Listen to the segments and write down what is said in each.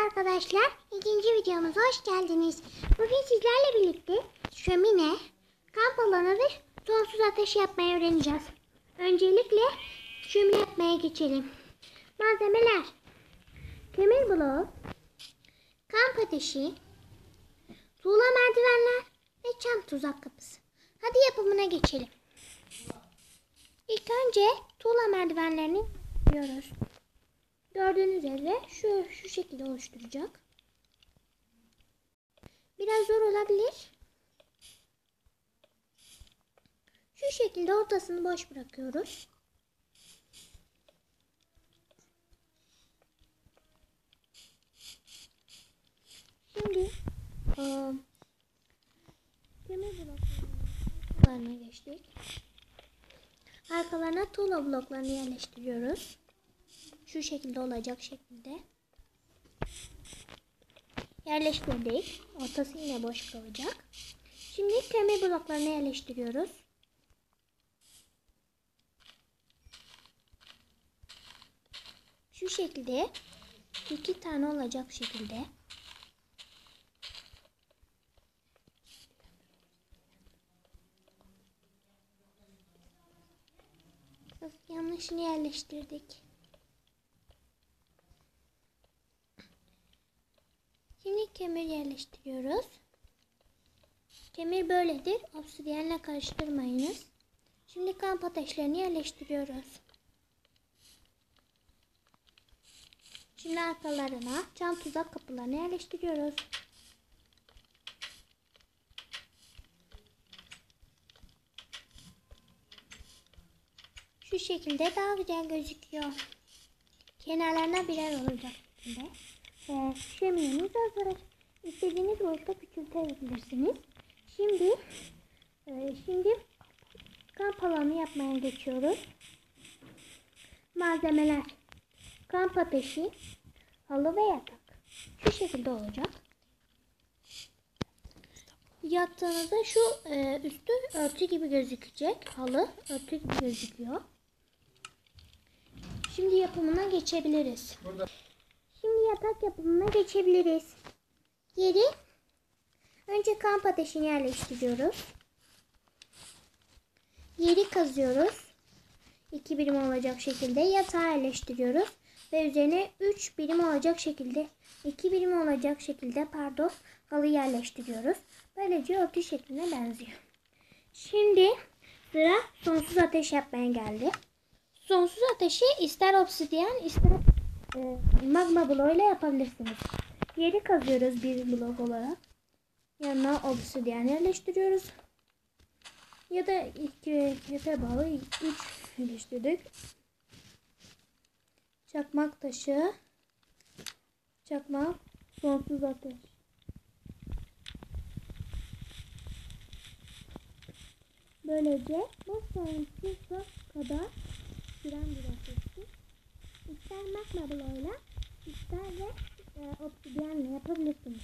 Merhaba arkadaşlar. İkinci videomuza hoş geldiniz. Bugün sizlerle birlikte şömine, kamp alanı ve sonsuz ateş yapmayı öğreneceğiz. Öncelikle şömine yapmaya geçelim. Malzemeler: kömür bloğu, kamp ateşi, tuğla merdivenler ve çam tuzak kapısı. Hadi yapımına geçelim. İlk önce tuğla merdivenlerini yapıyoruz. Gördüğünüz üzere şu şekilde oluşturacak. Biraz zor olabilir. Şu şekilde ortasını boş bırakıyoruz. Şimdi kömür bloklarına geçtik. Arkalarına tuğla bloklarını yerleştiriyoruz. Şu şekilde olacak şekilde yerleştirdik. Ortası yine boş kalacak. Şimdi kömür bloklarını yerleştiriyoruz. Şu şekilde 2 tane olacak şekilde. Yanlışını yerleştirdik. Şimdi kömür yerleştiriyoruz. Kömür böyledir. Obsidiyenle karıştırmayınız. Şimdi kamp ateşlerini yerleştiriyoruz. Şimdi arkalarına çam tuzak kapılarını yerleştiriyoruz. Şu şekilde daha güzel gözüküyor. Kenarlarına birer olacak şekilde. Şömineniz hazır. İstediğiniz boyutta küçültebilirsiniz. Şimdi kamp alanı yapmaya geçiyoruz. Malzemeler: kamp ateşi, halı ve yatak. Şu şekilde olacak. Yattığınızda şu üstü örtü gibi gözükecek. Halı örtü gibi gözüküyor. Şimdi yapımına geçebiliriz. Şimdi yatak yapımına geçebiliriz. Önce kamp ateşini yerleştiriyoruz. Yeri kazıyoruz. 2 birim olacak şekilde yatağı yerleştiriyoruz. Ve üzerine 3 birim olacak şekilde 2 birim olacak şekilde halı yerleştiriyoruz. Böylece örtü şekline benziyor. Şimdi sıra sonsuz ateş yapmaya geldi. Sonsuz ateşi ister obsidiyen ister magma bloğuyla yapabilirsiniz. Yeri kazıyoruz bir blok olarak. Yanına obsidiyen yerleştiriyoruz. Ya da 2 hefe bağlı 3 yerleştirdik. Çakmak taşı, çakmak, sonsuz ateş. Böylece bu sonsuza kadar süren bir ateşti. İster magma bloğuyla ister de obsidiyenle yapabilirsiniz.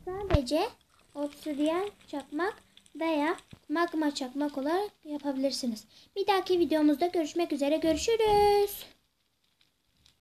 Sadece obsidiyen çakmak veya magma çakmak olarak yapabilirsiniz. Bir dahaki videomuzda görüşmek üzere. Görüşürüz.